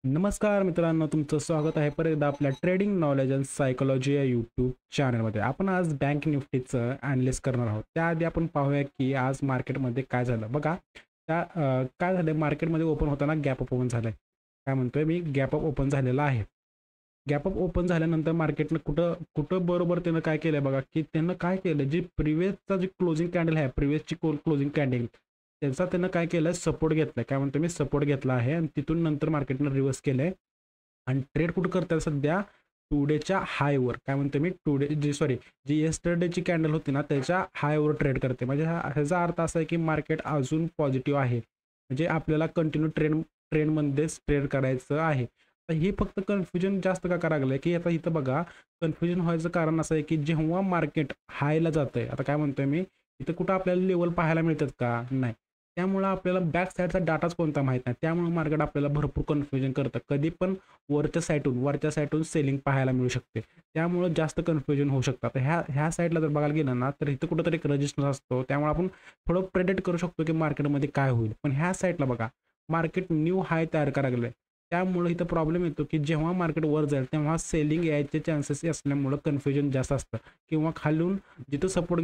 नमस्कार मित्रांनो, तुमचं स्वागत आहे परत एकदा आपल्या ट्रेडिंग नॉलेज अँड सायकोलॉजी या यूट्यूब चॅनलमध्ये. आपण आज बँक निफ्टीचं ॲनालिसिस करणार आहोत. त्याआधी आपण पाहूया की आज मार्केटमध्ये काय झालं. बघा, काय झालं, मार्केटमध्ये ओपन होताना गॅप अप ओपन झालं. काय म्हणतोय मी, गॅप अप ओपन झालेला आहे. गॅप अप ओपन झाल्यानंतर मार्केटनं कुठं कुठं बरोबर त्यानं काय केलं बघा, की त्यानं काय केलं, जी प्रिव्हियसचा जी क्लोजिंग कॅन्डल आहे, प्रिव्हियसची क्लोजिंग कॅन्डल, त्याचा त्यानं काय केलं, सपोर्ट घेतलाय. काय म्हणतो मी, सपोर्ट घेतला आहे आणि तिथून नंतर मार्केटनं रिव्हर्स केलंय आणि ट्रेड कुठं करतात सध्या, टुडेच्या हायवर. काय म्हणतो मी, टुडे जी येस्टरडेची कॅन्डल होती ना, त्याच्या हायवर ट्रेड करते. म्हणजे ह्याचा अर्थ असा आहे की मार्केट अजून पॉझिटिव्ह आहे, म्हणजे आपल्याला कंटिन्यू ट्रेंडमध्येच ट्रेड करायचं आहे. तर ही फक्त कन्फ्युजन जास्त का करायला लागलं, की आता इथं बघा, कन्फ्युजन व्हायचं कारण असं आहे की जेव्हा मार्केट हायला जातंय, आता काय म्हणतोय मी, इथं कुठं आपल्याला लेवल पाहायला मिळतात का, नाही. त्यामुळं आपल्याला बॅक साईडचा डाटाच कोणता माहीत नाही. त्यामुळे मार्केट आपल्याला भरपूर कन्फ्युजन करतं. कधी पण वरच्या साईडून सेलिंग पाहायला मिळू शकते. त्यामुळं जास्त कन्फ्युजन होऊ शकतं. तर ह्या साईडला जर बघायला गेलं ना, तर इथं कुठेतरी एक रेजिस्टन्स असतो. त्यामुळे आपण थोडं प्रेडिक्ट करू शकतो की मार्केटमध्ये काय होईल. पण ह्या साईडला बघा, मार्केट न्यू हाय तयार करायला लागलंय. त्यामुळे इथं प्रॉब्लेम येतो की जेव्हा मार्केट वर जाईल तेव्हा सेलिंग यायचे चान्सेस असल्यामुळं कन्फ्युजन जास्त असतं, किंवा खालून जिथं सपोर्ट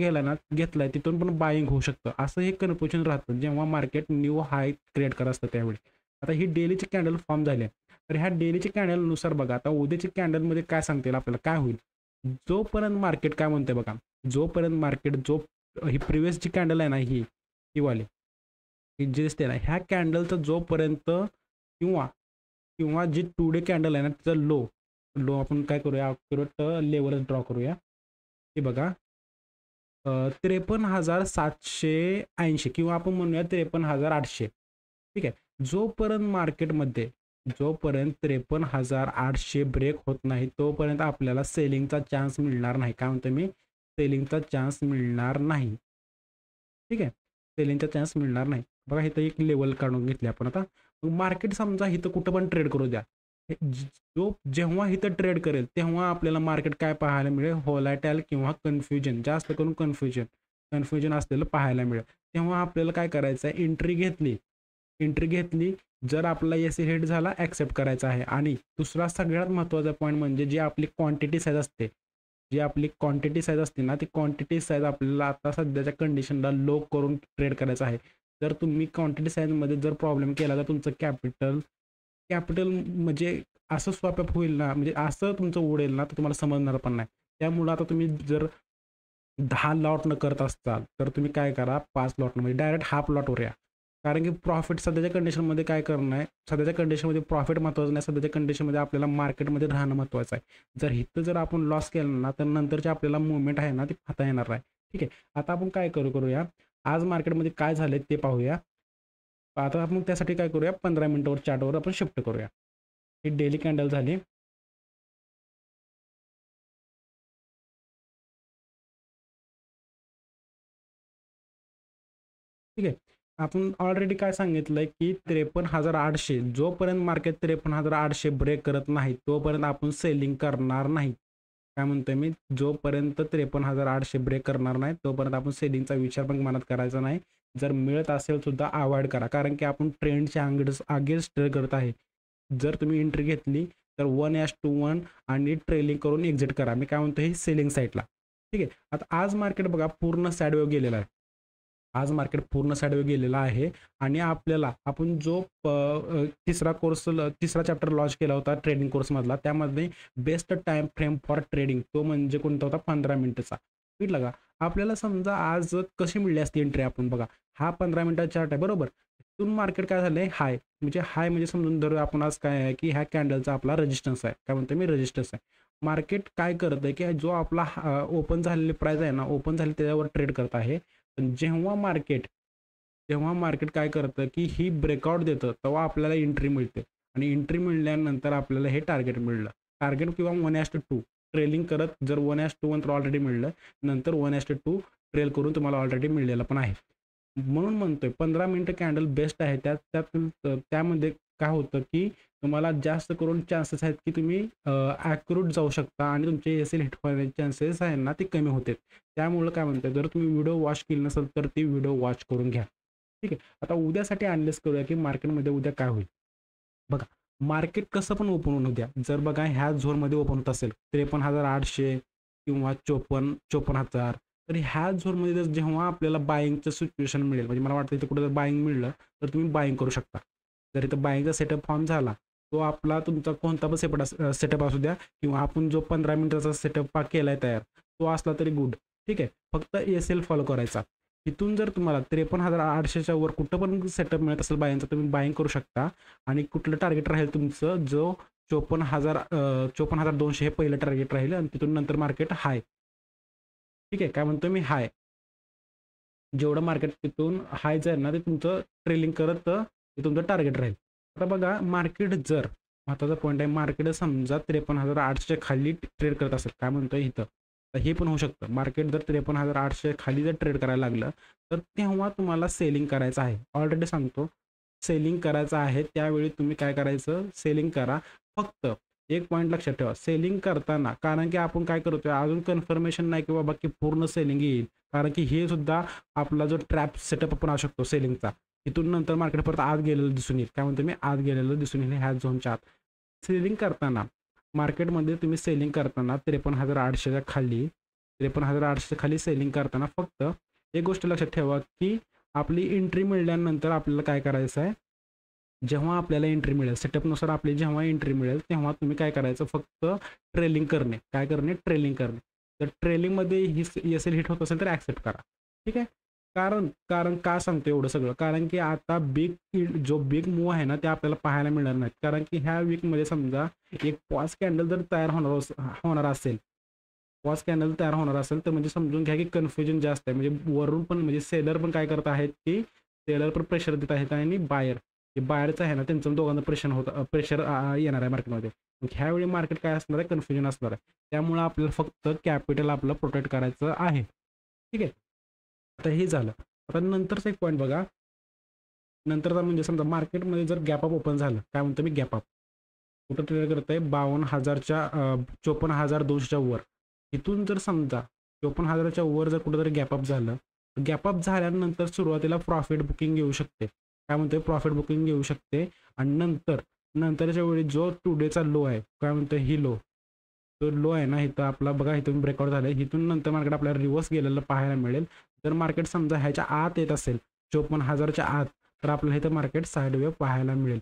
घेतलाय तिथून पण बाईंग होऊ शकतं. असं हे कन्फ्युजन राहतं जेव्हा मार्केट न्यू हाय क्रिएट करत असतं त्यावेळी. आता ही डेलीची कॅन्डल फॉर्म झाली आहे. तर ह्या डेलीच्या कॅन्डलनुसार बघा, आता उद्याची कॅन्डलमध्ये काय सांगता येईल आपल्याला, काय होईल. जोपर्यंत मार्केट काय म्हणते बघा, जोपर्यंत मार्केट ही प्रिव्हियस जी कॅन्डल आहे ना, ही वाली, ही जी दिसते ना, ह्या कॅन्डलचं जोपर्यंत, किंवा किंवा जी टुडे कॅन्डल आहे ना, तिचा लो लो आपण काय करूया, अक्युरेट लेवलच ड्रॉ करूया. हे बघा, 53,780 किंवा आपण म्हणूया 53,800. ठीक आहे. जोपर्यंत 53,800 ब्रेक होत नाही, तोपर्यंत आपल्याला सेलिंगचा चान्स मिळणार नाही. काय म्हणतो मी, सेलिंगचा चान्स मिळणार नाही. ठीक आहे. सेलिंगचा चान्स मिळणार नाही. बघा, इथं एक लेवल काढून घेतली आपण आता. मग मार्केट समजा इथं कुठं पण ट्रेड करू द्या. जेव्हा इथं ट्रेड करेल, तेव्हा आपल्याला मार्केट काय पाहायला मिळेल, व्होलॅटाईल किंवा कन्फ्युजन, जास्त करून कन्फ्युजन असलेलं पाहायला मिळेल. तेव्हा आपल्याला काय करायचं आहे, एंट्री घेतली. जर आपला एस हिट झाला, ॲक्सेप्ट करायचा आहे. आणि दुसरा सगळ्यात महत्त्वाचा पॉईंट म्हणजे जी आपली क्वांटिटी साईज असते ना, ती क्वांटिटी साईज आपल्याला आता सध्याच्या कंडिशनला लो करून ट्रेड करायचं आहे. जर तुम्ही क्वांटिटी साईजमध्ये जर प्रॉब्लेम केला, तर तुमचं कॅपिटल कॅपिटल म्हणजे असं स्वॅप अप होईल ना, म्हणजे असं तुमचं उडेल ना, तर तुम्हाला समजणार पण नाही. त्यामुळं आता तुम्ही जर 10 लॉटनं करत असाल, तर तुम्ही काय करा, 5 लॉटनं, म्हणजे डायरेक्ट हाफ लॉटवर या. कारण की प्रॉफिट सध्याच्या कंडिशनमध्ये काय करणं आहे, सध्याच्या कंडिशनमध्ये प्रॉफिट महत्त्वाचं नाही, सध्याच्या कंडिशनमध्ये आपल्याला मार्केटमध्ये राहणं महत्त्वाचं आहे. जर आपण लॉस केला ना, तर नंतरची आपल्याला मूव्हमेंट आहे ना, ती पाहता येणार नाही. ठीक आहे. आता आपण काय करूया, आज मार्केटमध्ये काय झालंय ते पाहूया. आता आपण त्यासाठी काय करूया, 15 मिनिटावर चार्टवर आपण शिफ्ट करूया. ही डेली कॅन्डल झाली. ठीक आहे. आपण ऑलरेडी काय सांगितलंय, की 53,800, जोपर्यंत मार्केट 53,800 ब्रेक करत नाही, तोपर्यंत आपण सेलिंग करणार नाही. काय म्हणतोय मी, जोपर्यंत 53,800 ब्रेक करणार नाही, तोपर्यंत आपण सेलिंगचा विचार पण मनात करायचा नाही. जर मिळत असेल सुद्धा अव्हॉइड करा. कारण की आपण ट्रेंडच्या अगेन्स्ट ट्रेड करत आहे. जर तुम्ही एंट्री घेतली, तर 1:1 आणि ट्रेलिंग करून एक्झिट करा. मी काय म्हणतो, हे सेलिंग साईडला. ठीक आहे. आता आज मार्केट बघा पूर्ण साइडवेव्ह गेलेला आहे. आज मार्केट पूर्ण साइडवेव्ह गेलेला आहे आणि आपण जो तिसरा चॅप्टर लॉन्च केला होता ट्रेडिंग कोर्समधला, त्यामध्ये best time frame for trading, तो म्हणजे कोणता होता, 15 मिनिटचा. भेटला का. आपल्याला समजा आज कशी मिळली असती एंट्री, आपण बघा, हा 15 मिनिटाचा चार्ट आहे बरोबर. तिथून मार्केट काय झालंय, हाय म्हणजे समजून धरू आपण आज काय आहे, की ह्या कॅन्डलचा आपला रेजिस्टन्स आहे. काय म्हणतो मी, रेजिस्टन्स आहे. मार्केट काय करत आहे, की जो आपला ओपन झालेली प्राइस आहे ना, ओपन झाली त्याच्यावर ट्रेड करत आहे. पण जेव्हा मार्केट काय करतं, की ही ब्रेकआउट देतं, तेव्हा आपल्याला एंट्री मिळते आणि एंट्री मिळाल्यानंतर आपल्याला हे टार्गेट मिळलं. टार्गेट किंवा 1:2 ट्रेलिंग करत, जर 1:1 तर ऑलरेडी मिळलं, नंतर 1:2 ट्रेल करून तुम्हाला ऑलरेडी मिळलेलं पण आहे. म्हणून म्हणतोय 15 मिनिटं कॅन्डल बेस्ट आहे. त्यामध्ये काय होतं, की तुम्हाला जास्त करून चान्सेस आहेत, की तुम्ही ॲक्युरेट जाऊ शकता आणि तुमचे एस-एल हिट होण्याचे चान्सेस आहे ना, ते कमी होते. त्यामुळं काय म्हणतोय, जर तुम्ही व्हिडिओ वॉच केली नसेल, तर ती व्हिडिओ वॉच करून घ्या. ठीक आहे. आता उद्यासाठी अॅनालिसिस करूया, की मार्केटमध्ये उद्या काय होईल. बघा, मार्केट कसं पण ओपन होऊ द्या, जर बघा ह्या झोनमध्ये ओपन होत असेल 53,800 किंवा 54,000, तर ह्या झोनमध्ये जर जेव्हा आपल्याला बाईंगचं सिच्युएशन मिळेल, म्हणजे मला वाटतं इथं कुठं जर बाईंग मिळलं तर तुम्ही बाईंग करू शकता. जर इथं बाईंगचा सेटअप फॉर्म झाला, तो आपला तुमचा कोणता पण सेटअप असू द्या, किंवा आपण जो 15 मिनिटाचा सेटअप केला आहे तयार, तो असला तरी गुड. ठीक आहे, फक्त एस-एल फॉलो करायचा. इथून जर तुम्हाला 53,800च्या वर कुठं पण सेटअप मिळत असेल बाईंगचा, तुम्ही बाईंग करू शकता. आणि कुठलं टार्गेट राहील तुमचं, जो 54,200 हे पहिलं टार्गेट राहील, आणि तिथून नंतर मार्केट हाय. ठीक आहे, काय म्हणतो मी, हाय. जेवढं मार्केट तिथून हाय जाईल ना, ते तुमचं ट्रेलिंग करत ते तुमचं टार्गेट राहील. आता बघा, मार्केट जर, महत्त्वाचा पॉईंट आहे, मार्केट समजा 53,800च्या खाली ट्रेड करत असेल, काय म्हणतोय इथं, तर हे पण होऊ शकतं. मार्केट जर 53,800 खाली जर ट्रेड करायला लागलं, तर तेव्हा तुम्हाला सेलिंग करायचं आहे. ऑलरेडी सांगतो, सेलिंग करायचं आहे. त्यावेळी तुम्ही काय करायचं, सेलिंग करा. फक्त एक पॉईंट लक्षात ठेवा, सेलिंग करताना, कारण की आपण काय करतोय, अजून कन्फर्मेशन नाही की बाबा की पूर्ण सेलिंग येईल, कारण की हे सुद्धा आपला जो ट्रॅप सेटअप आपण असू शकतो सेलिंगचा, तिथून नंतर मार्केट परत आत गेलेलं दिसून येईल. काय म्हणतो मी, आत गेलेलं दिसून येईल ह्या झोनच्या आत. सेलिंग करताना, मार्केटमध्ये तुम्ही सेलिंग करताना 53,800च्या खाली, 53,800च्या खाली सेलिंग करताना फक्त एक गोष्ट लक्षात ठेवा, की आपली एंट्री मिळाल्यानंतर आपल्याला काय करायचं आहे, जेव्हा आपल्याला एंट्री मिळेल, सेटअपनुसार आपली जेव्हा एंट्री मिळेल, तेव्हा तुम्ही काय करायचं, फक्त ट्रेलिंग करणे. काय करणे, ट्रेलिंग करणे. तर ट्रेलिंगमध्ये ही एस-एल हिट होत असेल तर ॲक्सेप्ट करा. ठीक आहे, कारण कारण का सांगतो एवढं सगळं, कारण की आता जो बिग मूव्ह आहे ना, ते आपल्याला पाहायला मिळणार नाहीत. कारण की ह्या वीकमध्ये समजा एक पॉज कॅन्डल जर तयार होणार असेल, पॉज कॅन्डल तयार होणार असेल, तर म्हणजे समजून घ्या की कन्फ्युजन जास्त आहे. म्हणजे वरून पण, म्हणजे सेलर पण काय करत आहेत, की सेलर पण प्रेशर देत आहेत, आणि बायर, जे बायरचं आहे ना, त्यांचं दोघांना प्रेशर येणार आहे मार्केटमध्ये. मग ह्यावेळी मार्केट काय असणार आहे, कन्फ्युजन असणार आहे. त्यामुळं आपल्याला फक्त कॅपिटल आपलं प्रोटेक्ट करायचं आहे. ठीक आहे, आता हे झालं. आता नंतरचा एक पॉईंट बघा, नंतरचा म्हणजे समजा मार्केटमध्ये जर गॅप अप ओपन झालं, काय म्हणतो मी, गॅप अप कुठं ट्रेड करत आहे, 52,000च्या 54,200च्या वर. इथून जर समजा 54,000च्या वर जर कुठंतरी गॅपअप झालं, गॅपअप झाल्यानंतर सुरुवातीला प्रॉफिट बुकिंग येऊ शकते. काय म्हणतोय, प्रॉफिट बुकिंग येऊ शकते. आणि नंतरच्या वेळी जो टुडेचा लो आहे, काय म्हणतोय, ही लो, तो लो आहे ना, इथं आपला बघा, इथून ब्रेकआउट झालं, इथून नंतर मार्केट आपल्याला रिव्हर्स गेलेलं पाहायला मिळेल. जर मार्केट समजा ह्याच्या आत येत असेल, 54,000च्या आत, तर आपल्याला इथं मार्केट साईड वेव्ह पाहायला मिळेल.